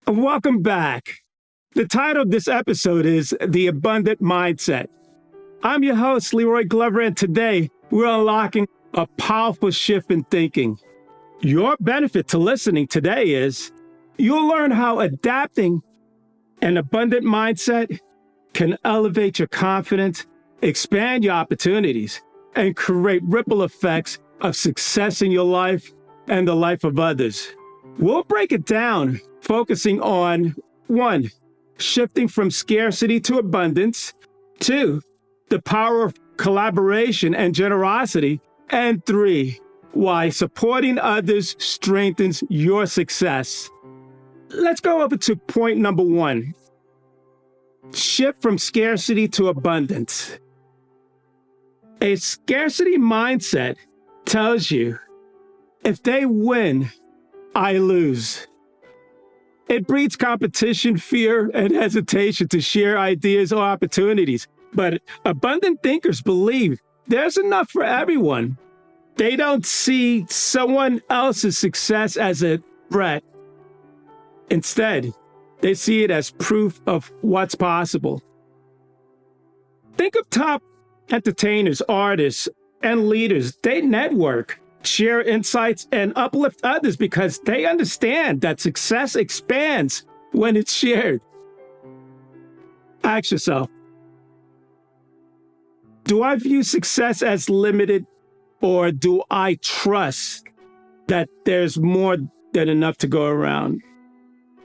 Welcome back. The title of this episode is The Abundant Mindset. I'm your host, Leroy Glover, and today we're unlocking a powerful shift in thinking. Your benefit to listening today is you'll learn how adapting an abundant mindset can elevate your confidence, expand your opportunities, and create ripple effects of success in your life and the life of others. We'll break it down, focusing on 1, shifting from scarcity to abundance, 2, the power of collaboration and generosity, and 3, why supporting others strengthens your success. Let's go over to point number 1. Shift from scarcity to abundance. A scarcity mindset tells you, if they win, I lose. It breeds competition, fear, and hesitation to share ideas or opportunities. But abundant thinkers believe there's enough for everyone. They don't see someone else's success as a threat. Instead, they see it as proof of what's possible. Think of top entertainers, artists, and leaders. They network, share insights, and uplift others because they understand that success expands when it's shared. Ask yourself, do I view success as limited, or do I trust that there's more than enough to go around?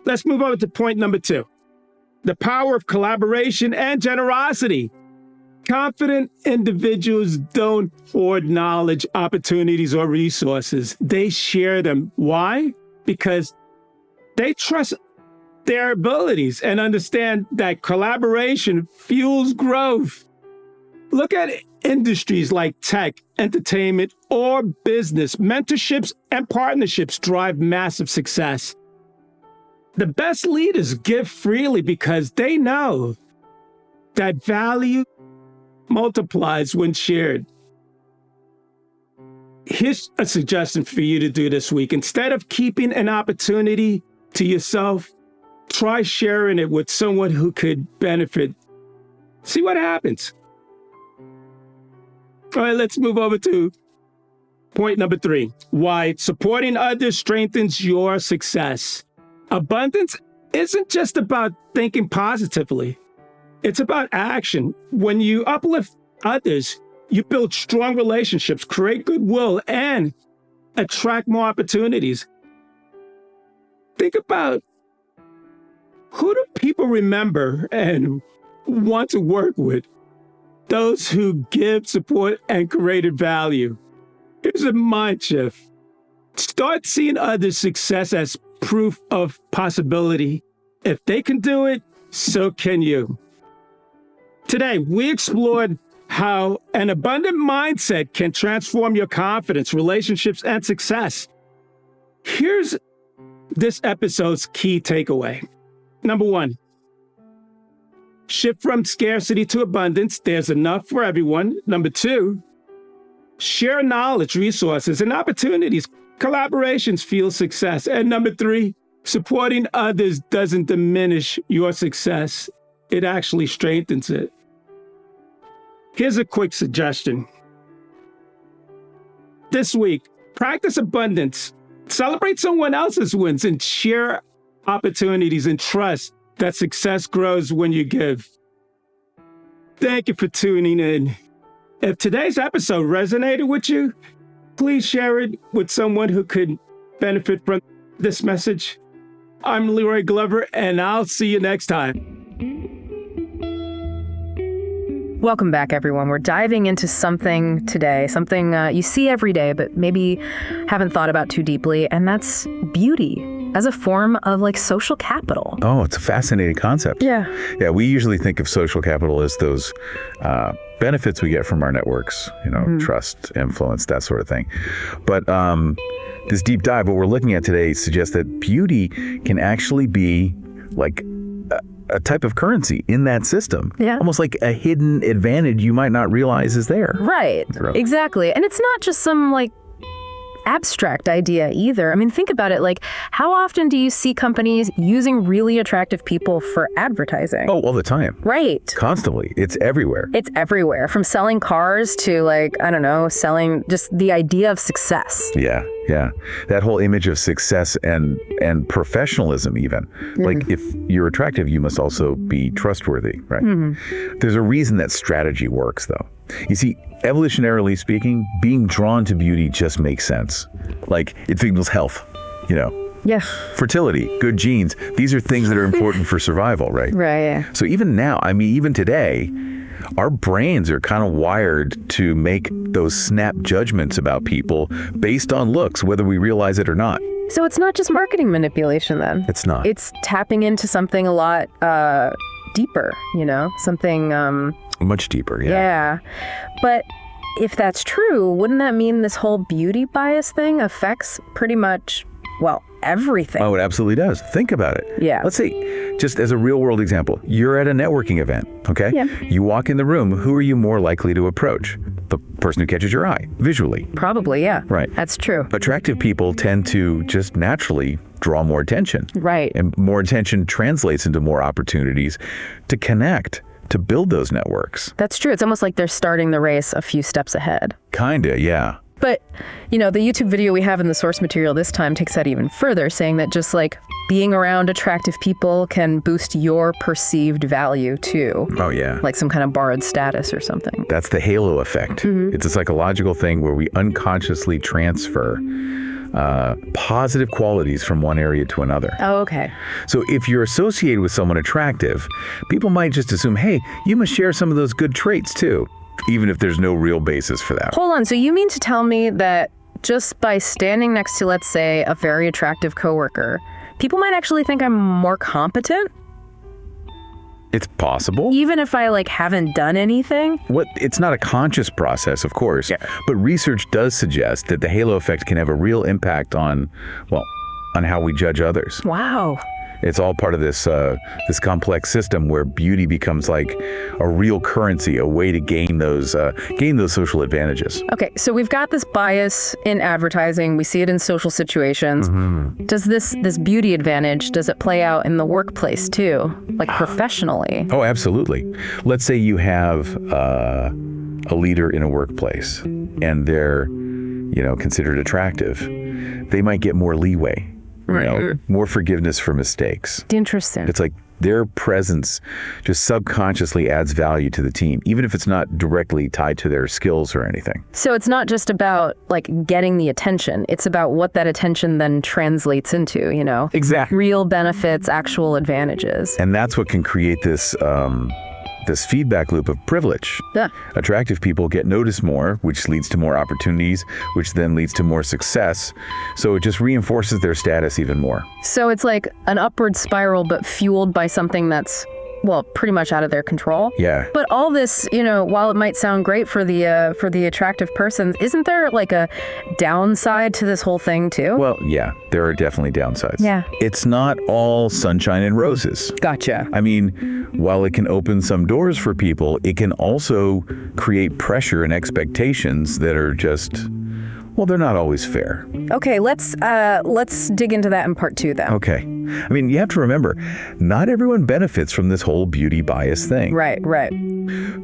Let's move over to point number 2, the power of collaboration and generosity. Confident individuals don't hoard knowledge, opportunities, or resources. They share them. Why? Because they trust their abilities and understand that collaboration fuels growth. Look at industries like tech, entertainment, or business. Mentorships and partnerships drive massive success. The best leaders give freely because they know that value multiplies when shared. Here's a suggestion for you to do this week. Instead of keeping an opportunity to yourself, try sharing it with someone who could benefit. See what happens. All right, let's move over to point number 3, why supporting others strengthens your success. Abundance isn't just about thinking positively. It's about action. When you uplift others, you build strong relationships, create goodwill, and attract more opportunities. Think about, who do people remember and want to work with? Those who give, support, and created value. Here's a mind shift. Start seeing others' success as proof of possibility. If they can do it, so can you. Today, we explored how an abundant mindset can transform your confidence, relationships, and success. Here's this episode's key takeaway. Number 1, shift from scarcity to abundance. There's enough for everyone. Number 2, share knowledge, resources, and opportunities. Collaborations fuel success. And number 3, supporting others doesn't diminish your success. It actually strengthens it. Here's a quick suggestion. This week, practice abundance. Celebrate someone else's wins and share opportunities, and trust that success grows when you give. Thank you for tuning in. If today's episode resonated with you, please share it with someone who could benefit from this message. I'm Leroy Glover, and I'll see you next time. Welcome back, everyone. We're diving into something today, something you see every day, but maybe haven't thought about too deeply, and that's beauty as a form of social capital. Oh, it's a fascinating concept. Yeah. Yeah, we usually think of social capital as those benefits we get from our networks, trust, influence, that sort of thing. But this deep dive, what we're looking at today, suggests that beauty can actually be like a type of currency in that system. Yeah. Almost like a hidden advantage you might not realize is there. Right. Exactly. And it's not just some abstract idea either. I mean, think about it. Like, how often do you see companies using really attractive people for advertising? Oh, all the time. Right. Constantly. It's everywhere. It's everywhere, from selling cars to, like, I don't know, selling just the idea of success. Yeah. That whole image of success and professionalism even. Like, if you're attractive, you must also be trustworthy, right? There's a reason that strategy works, though. You see, evolutionarily speaking, being drawn to beauty just makes sense. Like, it signals health, Yeah. fertility, good genes. These are things that are important for survival, right? Right. So even now, I mean, even today, our brains are kind of wired to make those snap judgments about people based on looks, whether we realize it or not. So it's not just marketing manipulation then. It's not. It's tapping into something a lot deeper, something... Much deeper, yeah. Yeah. But if that's true, wouldn't that mean this whole beauty bias thing affects pretty much, well, everything? Oh, it absolutely does. Think about it. Yeah. Let's say, just as a real world example, you're at a networking event, okay? Yeah. You walk in the room, who are you more likely to approach? The person who catches your eye, visually. Probably, yeah. Right. That's true. Attractive people tend to just naturally draw more attention. Right. And more attention translates into more opportunities to connect, to build those networks. That's true. It's almost like they're starting the race a few steps ahead. Kinda, yeah. But, the YouTube video we have in the source material this time takes that even further, saying that just like being around attractive people can boost your perceived value too. Oh, yeah. Like some kind of borrowed status or something. That's the halo effect. It's a psychological thing where we unconsciously transfer positive qualities from one area to another. Oh, okay. So if you're associated with someone attractive, people might just assume, hey, you must share some of those good traits too, even if there's no real basis for that. Hold on. So you mean to tell me that just by standing next to, let's say, a very attractive coworker, people might actually think I'm more competent? It's possible. Even if I haven't done anything? It's not a conscious process, of course, but research does suggest that the halo effect can have a real impact on how we judge others. Wow. It's all part of this complex system where beauty becomes like a real currency, a way to gain those social advantages. Okay, so we've got this bias in advertising. We see it in social situations. Does this beauty advantage, does it play out in the workplace too, like professionally? Oh, absolutely. Let's say you have a leader in a workplace and they're, considered attractive. They might get more leeway. More forgiveness for mistakes. Interesting. It's like their presence just subconsciously adds value to the team, even if it's not directly tied to their skills or anything. So it's not just about getting the attention. It's about what that attention then translates into, Exactly. Real benefits, actual advantages. And that's what can create this feedback loop of privilege. Yeah. Attractive people get noticed more, which leads to more opportunities, which then leads to more success. So it just reinforces their status even more. So it's like an upward spiral, but fueled by something that's, pretty much out of their control. Yeah. But all this, while it might sound great for the attractive person, isn't there a downside to this whole thing too? Well, yeah, there are definitely downsides. Yeah. It's not all sunshine and roses. Gotcha. I mean, while it can open some doors for people, it can also create pressure and expectations that are just, they're not always fair. Okay, let's dig into that in part 2 then. Okay. I mean, you have to remember, not everyone benefits from this whole beauty bias thing. Right.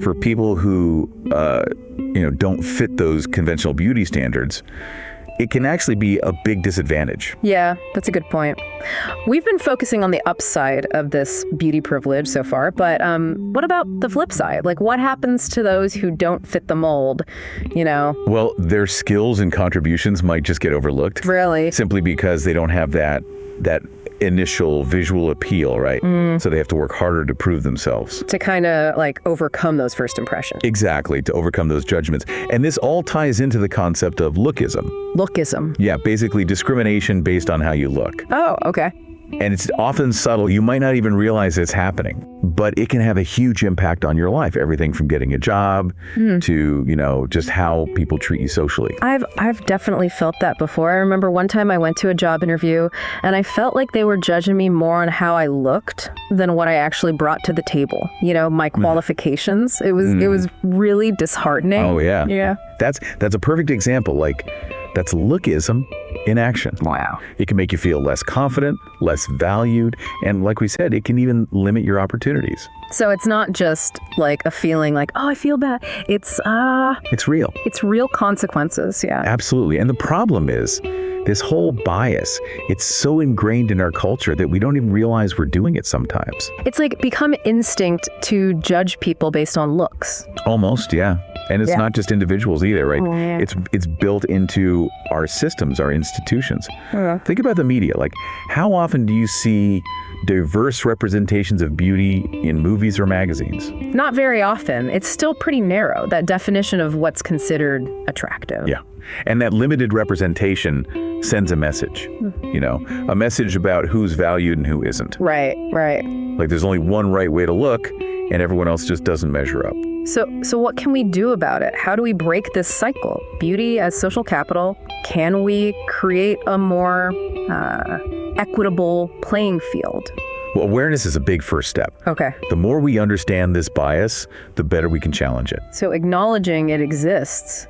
For people who, don't fit those conventional beauty standards, it can actually be a big disadvantage. Yeah, that's a good point. We've been focusing on the upside of this beauty privilege so far, but what about the flip side? What happens to those who don't fit the mold, Well, their skills and contributions might just get overlooked. Really? Simply because they don't have that initial visual appeal, right? So they have to work harder to prove themselves. To kind of overcome those first impressions. Exactly, to overcome those judgments. And this all ties into the concept of lookism. Lookism? Yeah, basically discrimination based on how you look. Oh, okay. And it's often subtle. You might not even realize it's happening, but it can have a huge impact on your life. Everything from getting a job to, just how people treat you socially. I've definitely felt that before. I remember one time I went to a job interview and I felt like they were judging me more on how I looked than what I actually brought to the table. My qualifications. It was really disheartening. Oh, yeah. Yeah. That's a perfect example. That's lookism in action. Wow. It can make you feel less confident, less valued, and like we said, it can even limit your opportunities. So it's not just like a feeling like, oh, I feel bad. It's real. It's real consequences, yeah. Absolutely. And the problem is this whole bias, it's so ingrained in our culture that we don't even realize we're doing it sometimes. It's like become instinct to judge people based on looks. Almost, yeah. And it's not just individuals either, right? Oh, yeah. It's built into our systems, our institutions. Think about the media. Like, how often do you see diverse representations of beauty in movies or magazines? Not very often. It's still pretty narrow, that definition of what's considered attractive. Yeah. And that limited representation sends a message, a message about who's valued and who isn't. Right. Like there's only one right way to look and everyone else just doesn't measure up. So what can we do about it? How do we break this cycle? Beauty as social capital, can we create a more equitable playing field? Well, awareness is a big first step. Okay. The more we understand this bias, the better we can challenge it. So acknowledging it exists,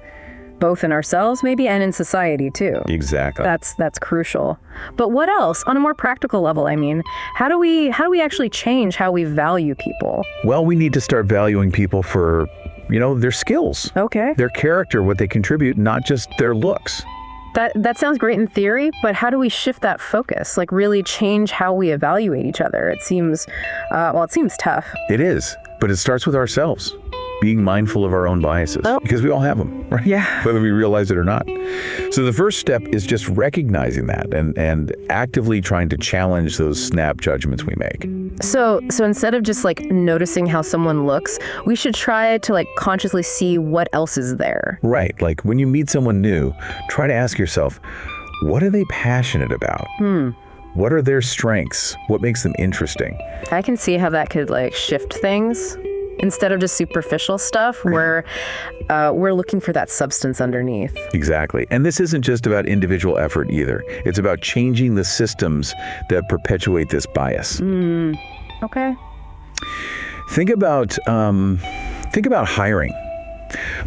both in ourselves maybe and in society too. Exactly. That's crucial. But what else? On a more practical level, I mean, how do we actually change how we value people? Well, we need to start valuing people for, their skills. Okay. Their character, what they contribute, not just their looks. That sounds great in theory, but how do we shift that focus? Like really change how we evaluate each other? It seems tough. It is, but it starts with ourselves. Being mindful of our own biases, because we all have them, right? Yeah. Whether we realize it or not. So the first step is just recognizing that and actively trying to challenge those snap judgments we make. So instead of just like noticing how someone looks, we should try to like consciously see what else is there. Right. Like when you meet someone new, try to ask yourself, what are they passionate about? What are their strengths? What makes them interesting? I can see how that could like shift things. Instead of just superficial stuff, we're looking for that substance underneath. Exactly. And this isn't just about individual effort either. It's about changing the systems that perpetuate this bias. Okay. Think about hiring.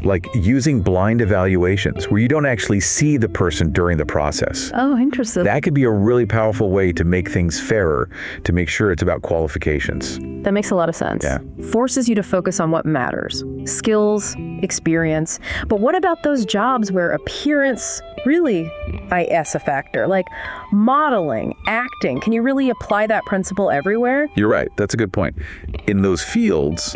Like using blind evaluations where you don't actually see the person during the process. Oh, interesting. That could be a really powerful way to make things fairer, to make sure it's about qualifications. That makes a lot of sense. Yeah. Forces you to focus on what matters. Skills, experience. But what about those jobs where appearance really is a factor? Like modeling, acting. Can you really apply that principle everywhere? You're right. That's a good point. In those fields,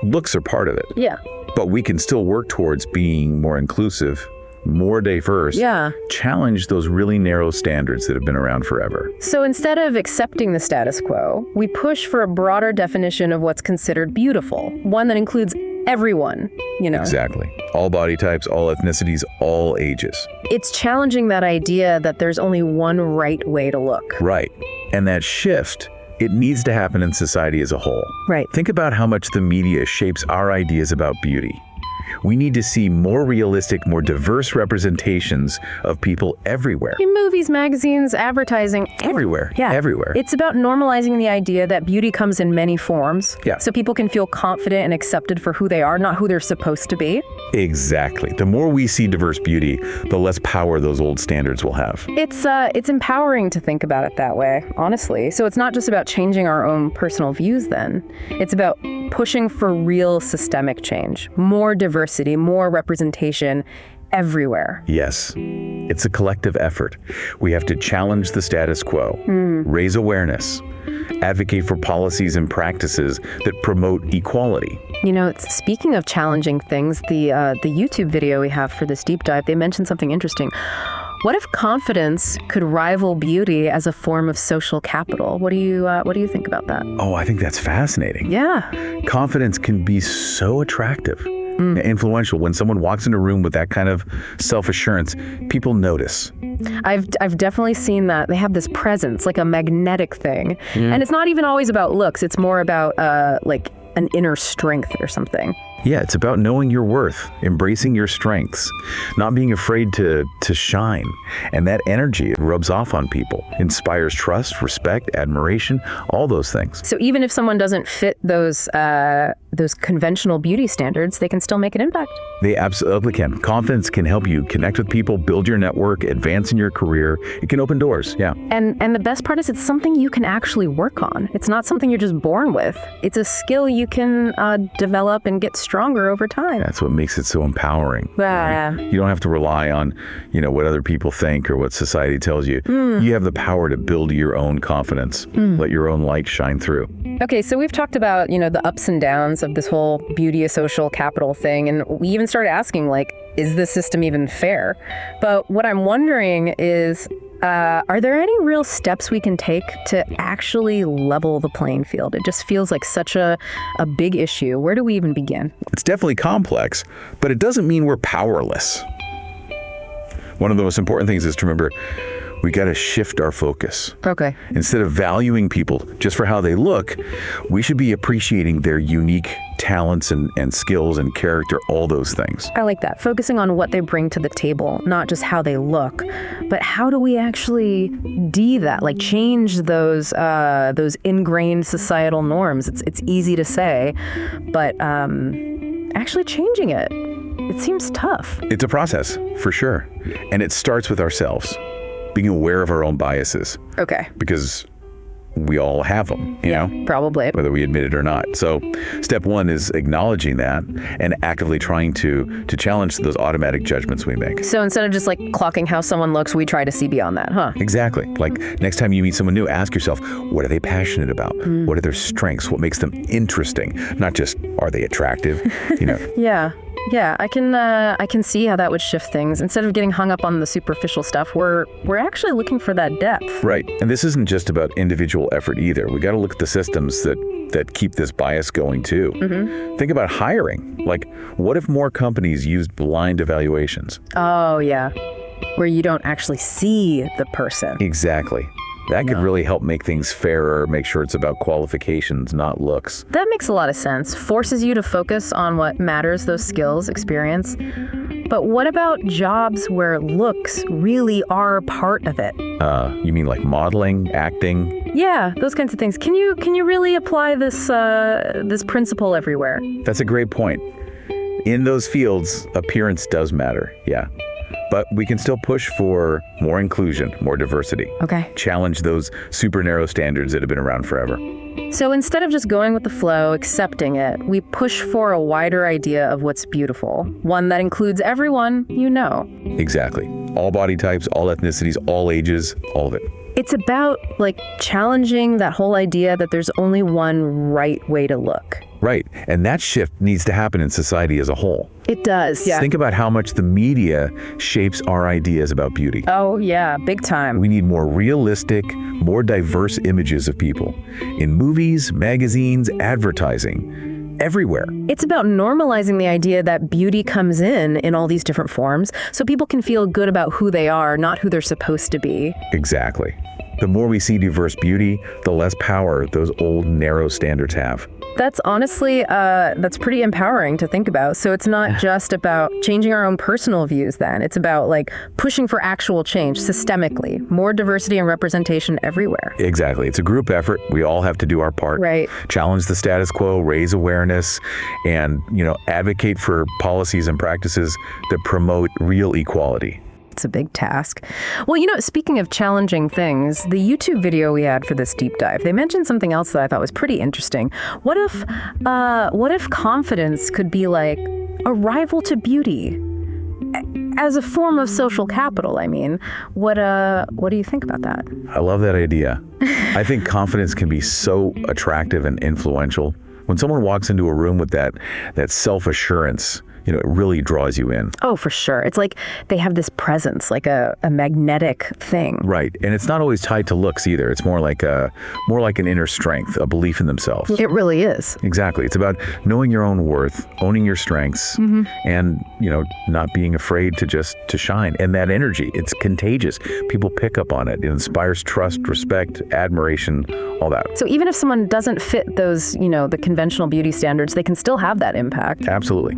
looks are part of it. Yeah. But we can still work towards being more inclusive, more diverse. Yeah. Challenge those really narrow standards that have been around forever. So instead of accepting the status quo, we push for a broader definition of what's considered beautiful, one that includes everyone, Exactly. All body types, all ethnicities, all ages. It's challenging that idea that there's only one right way to look. Right. And that shift, it needs to happen in society as a whole. Right. Think about how much the media shapes our ideas about beauty. We need to see more realistic, more diverse representations of people everywhere. In movies, magazines, advertising. Everywhere. Yeah. Everywhere. It's about normalizing the idea that beauty comes in many forms. Yeah. So people can feel confident and accepted for who they are, not who they're supposed to be. Exactly. The more we see diverse beauty, the less power those old standards will have. It's empowering to think about it that way, honestly. So it's not just about changing our own personal views then. It's about pushing for real systemic change, more diversity, more representation everywhere. Yes. It's a collective effort. We have to challenge the status quo, raise awareness, advocate for policies and practices that promote equality. Speaking of challenging things, the YouTube video we have for this deep dive, they mentioned something interesting. What if confidence could rival beauty as a form of social capital? What do you think about that? Oh, I think that's fascinating. Yeah. Confidence can be so attractive, influential. When someone walks in a room with that kind of self-assurance, people notice. I've definitely seen that. They have this presence, like a magnetic thing. And it's not even always about looks. It's more about like an inner strength or something. Yeah, it's about knowing your worth, embracing your strengths, not being afraid to shine. And that energy, it rubs off on people, inspires trust, respect, admiration, all those things. So even if someone doesn't fit those conventional beauty standards, they can still make an impact. They absolutely can. Confidence can help you connect with people, build your network, advance in your career. It can open doors, yeah. And the best part is it's something you can actually work on. It's not something you're just born with. It's a skill you can develop and get stronger over time. That's what makes it so empowering. Yeah. Right? You don't have to rely on, what other people think or what society tells you. You have the power to build your own confidence. Let your own light shine through. Okay, so we've talked about, the ups and downs of this whole beauty as social capital thing, and we even started asking, is this system even fair? But what I'm wondering is, are there any real steps we can take to actually level the playing field? It just feels like such a big issue. Where do we even begin? It's definitely complex, but it doesn't mean we're powerless. One of the most important things is to remember, we got to shift our focus. Okay. Instead of valuing people just for how they look, we should be appreciating their unique talents and skills and character, all those things. I like that. Focusing on what they bring to the table, not just how they look, but how do we actually that? Change those ingrained societal norms. It's easy to say, but actually changing it seems tough. It's a process, for sure. And it starts with ourselves. Being aware of our own biases. Okay. Because we all have them, you know? Probably. Whether we admit it or not. So step one is acknowledging that and actively trying to challenge those automatic judgments we make. So instead of just clocking how someone looks, we try to see beyond that, huh? Exactly. Next time you meet someone new, ask yourself, what are they passionate about? What are their strengths? What makes them interesting? Not just, are they attractive? Yeah, I can see how that would shift things. Instead of getting hung up on the superficial stuff, we're actually looking for that depth. Right. And this isn't just about individual effort either. We got to look at the systems that keep this bias going too. Think about hiring. What if more companies used blind evaluations? Oh, yeah. Where you don't actually see the person. Exactly. That could really help make things fairer, make sure it's about qualifications, not looks. That makes a lot of sense. Forces you to focus on what matters, those skills, experience. But what about jobs where looks really are part of it? You mean modeling, acting? Yeah, those kinds of things. Can you really apply this principle everywhere? That's a great point. In those fields, appearance does matter, yeah. But we can still push for more inclusion, more diversity. Okay. Challenge those super narrow standards that have been around forever. So instead of just going with the flow, accepting it, we push for a wider idea of what's beautiful. One that includes everyone you know. Exactly. All body types, all ethnicities, all ages, all of it. It's about challenging that whole idea that there's only one right way to look. Right. And that shift needs to happen in society as a whole. It does, yeah. Think about how much the media shapes our ideas about beauty. Oh, yeah, big time. We need more realistic, more diverse images of people in movies, magazines, advertising, everywhere. It's about normalizing the idea that beauty comes in all these different forms so people can feel good about who they are, not who they're supposed to be. Exactly. The more we see diverse beauty, the less power those old, narrow standards have. That's honestly, that's pretty empowering to think about. So it's not just about changing our own personal views then. It's about pushing for actual change systemically, more diversity and representation everywhere. Exactly. It's a group effort. We all have to do our part. Right. Challenge the status quo, raise awareness, and, advocate for policies and practices that promote real equality. It's a big task. Well, speaking of challenging things, the YouTube video we had for this deep dive, they mentioned something else that I thought was pretty interesting. What if confidence could be like a rival to beauty as a form of social capital? I mean, what do you think about that? I love that idea. I think confidence can be so attractive and influential. When someone walks into a room with that self-assurance, it really draws you in. Oh, for sure. It's like they have this presence, like a magnetic thing. Right. And it's not always tied to looks either. It's more like an inner strength, a belief in themselves. It really is. Exactly. It's about knowing your own worth, owning your strengths, and, not being afraid to shine. And that energy, it's contagious. People pick up on it. It inspires trust, respect, admiration, all that. So even if someone doesn't fit those, the conventional beauty standards, they can still have that impact. Absolutely.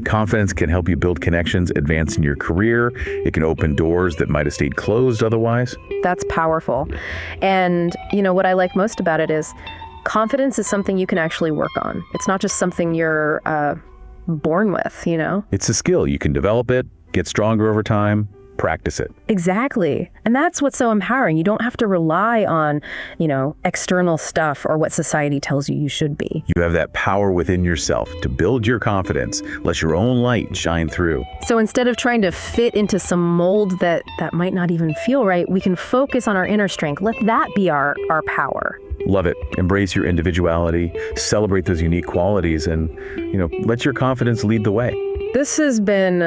Confidence can help you build connections, advance in your career. It can open doors that might have stayed closed otherwise. That's powerful. And, what I like most about it is confidence is something you can actually work on. It's not just something you're born with, It's a skill. You can develop it, get stronger over time, practice it. Exactly. And that's what's so empowering. You don't have to rely on, external stuff or what society tells you should be. You have that power within yourself to build your confidence, let your own light shine through. So instead of trying to fit into some mold that might not even feel right, we can focus on our inner strength. Let that be our power. Love it. Embrace your individuality, celebrate those unique qualities, and, let your confidence lead the way. This has been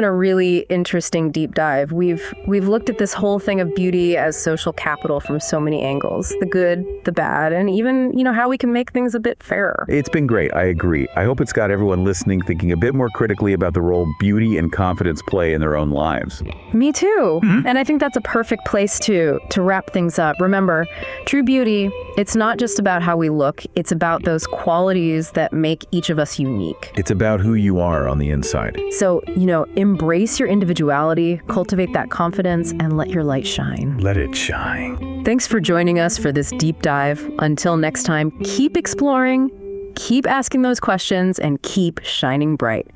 a really interesting deep dive. We've looked at this whole thing of beauty as social capital from so many angles, the good, the bad, and even, how we can make things a bit fairer. It's been great. I agree. I hope it's got everyone listening thinking a bit more critically about the role beauty and confidence play in their own lives. Me too. And I think that's a perfect place to wrap things up. Remember, true beauty, it's not just about how we look. It's about those qualities that make each of us unique. It's about who you are on the inside. So, embrace your individuality, cultivate that confidence, and let your light shine. Let it shine. Thanks for joining us for this deep dive. Until next time, keep exploring, keep asking those questions, and keep shining bright.